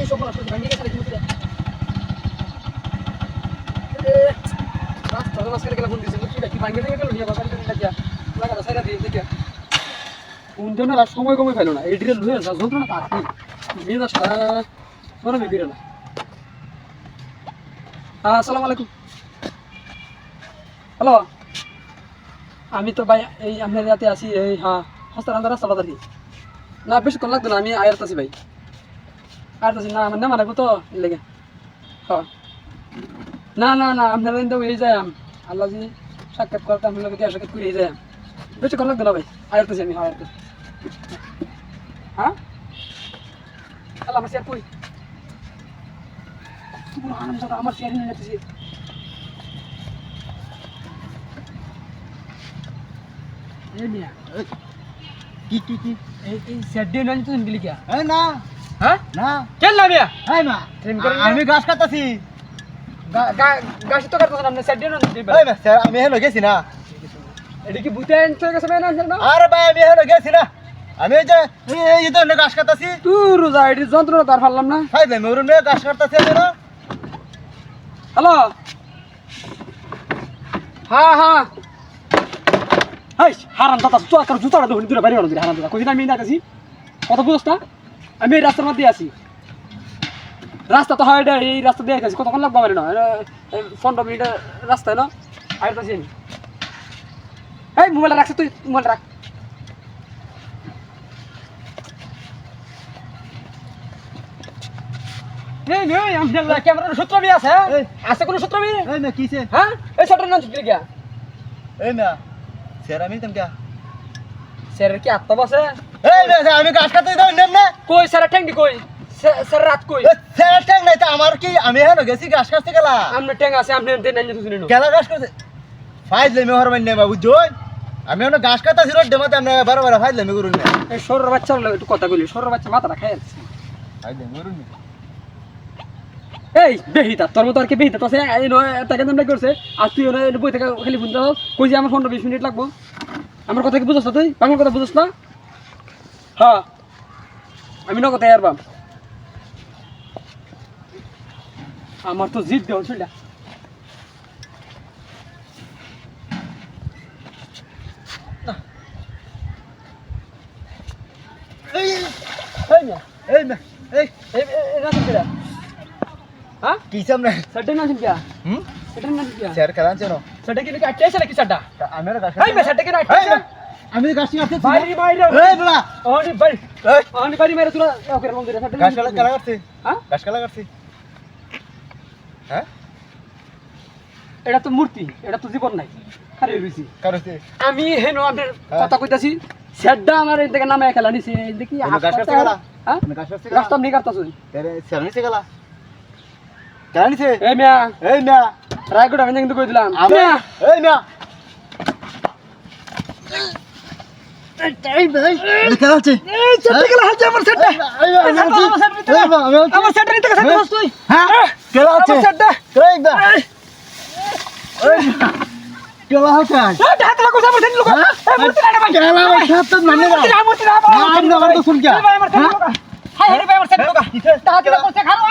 সব নষ্ট ভাঙে গেছে নাকি মুখটা রাস্তা মাঝখানে গেলে ফোন দিয়েছে মুখটা কি ভাঙে গেল নিয়ে বাবার কাছে লাগিয়া লাগাটা সাইরা দিয়ে দেখে কোনজনে আর সময় কমে ফেলো না এই ডিরেল হয়ে যা যন্ত্রণা তাকি মেজাজটা মনে বিগড়ে না আসসালামু আলাইকুম হ্যালো আমি তো ভাই এই আপনার রাতে আছি এই হ্যাঁ হস্তার আন্দার রাস্তা বাজার না বেশিক্ষণ লাগতো না আমি আয়াত আছি ভাই আয়াত আছি না আমার নাম লাগবো তো লেগে হ্যাঁ না না না আপনার তো এই যায় আল্লাহ জি সাক্ষাৎ করতে আমি লোকে সাক্ষাৎ করে এই যায় বেশিক্ষণ লাগতো না ভাই আয়াত আছি আমি হ্যাঁ আয়াত হ্যাঁ আল্লাহ আমার চেয়ার কই আনন্দ আমার চেয়ার নিয়ে যেতেছি কি কি কি এই সেট দিয়ে নানি তুই গেলি কিয়া এই না হ্যাঁ না কেন লামিয়া এই না আমি গাছ কাটতাছি গাছি তো কাটছ না সেট দিয়ে নানি দিবা এই না স্যার আমি হেলো গেছি না এটা কি ভূতে আনতে গেছে না না আরে ভাই আমি হেলো গেছি না আমি এই যে এই তো গাছ কাটতাছি তুই রোজা এটি যন্ত্রণা তার ফাললাম না ভাই ভাই মরুন না গাছ কাটতাছি আমি না হ্যালো হ্যাঁ হ্যাঁ হাই হারাম দাদা তুই আর জুতাটা ধরে দূরে বাইরে বাড়ি হারাম দাদা কইছিস আমি না কাছি কত বুঝছ না আমি এই রাস্তার মধ্যে আছি রাস্তা তো হয় এটা এই রাস্তা দিয়ে গেছি কতক্ষণ লাগবে আমার না 15 মিনিটের রাস্তায় না আর তো চিনি এই মোবাইলটা রাখছিস তুই মোবাইল রাখ নেই নেই আমি ক্যামেরার সূত্র নিয়ে আছে আছে কোনো সূত্র নেই এই না কিছে হ্যাঁ এই শটের নাম চুপলে গিয়া এই না স্যার আমি তেমকা স্যারের কি আত্মা বসে এই না আমি গাছ কাটতে দাও নেম না কই স্যারের ট্যাঙ্কি কই স্যার রাত কই স্যার ট্যাং নাই তো আমার কি আমি হেলো গেছি গাছ কাটতে গেলা আমনে ট্যাঙ্ক আছে আমনে দেন না শুনি না গেলা গাছ কাটতে ফাইল লেমে হরবাই নেবা বুঝছই আমি ওনা গাছ কাটতাছি রোড দেমাতে আমি বারবার ফাইল লেমে করুন না এই সরর বাচ্চা একটু কথা বলি সরর বাচ্চা মাথাটা খায় আছে ফাইল লেমে করুন না এই বেহিতা তোর মতো আর কি বেহিতা তো আছে এই নয় টাকা দাম করছে আর তুই ওরা বই থেকে খালি ফোন দাও কই যে আমার 15-20 মিনিট লাগবো আমার কথা কি বুঝছ তুই বাংলা কথা বুঝছ না হ্যাঁ আমি না কথা আরবাম আমার তো জিদ দেও ছেলে এই এই না এই না এই এই রাত কেডা হ্যাঁ কি সামনে সডে না কিয়া হুম সডে না কিয়া স্যার খেলান চেনো সডে কি আটছে নাকি সডা আমার গাছ এই মে সডে কি আটছে আমি গাছ কাটতে বাইরে বাইরে এই বলা ওনি বাইরে ওনি বাইরে মেরে তুলা ওকে রং দিরা সডে গাছ কালা কাটতে হ্যাঁ গাছ কালা কাটতে হ্যাঁ এটা তো মূর্তি এটা তো জীবন নাই খালি রইছি কাটতে আমি হেনো আপনার কথা কইতাছি সেডা আমার এই থেকে নামে খেলা নিছে দেখি গাছ কাটতে গেলা হ্যাঁ গাছ কাটতে রাস্তা নি কাটতাছ তেরে স্যার নিছে গেলা কেন নিছে এই মিয়া এই না রায়গড় আমি কিন্তু কই দিলাম এই না এই ভাই খেলা আছে এই সেডা গেলা হালছে আমার সেডা আমার সেডা নিতে গেছে তুই হ্যাঁ খেলা আছে আমার সেডা এই দা খেলা আছে হাত লাগো আমার সেডা লোক এই মূর্তি না ভাই খেলা আছে মানে না মূর্তি না ভাই না না তো শুন কে ভাই আমার সেডা লোক হাই রে ভাই আমার সেডা লোক হাত লাগো খালো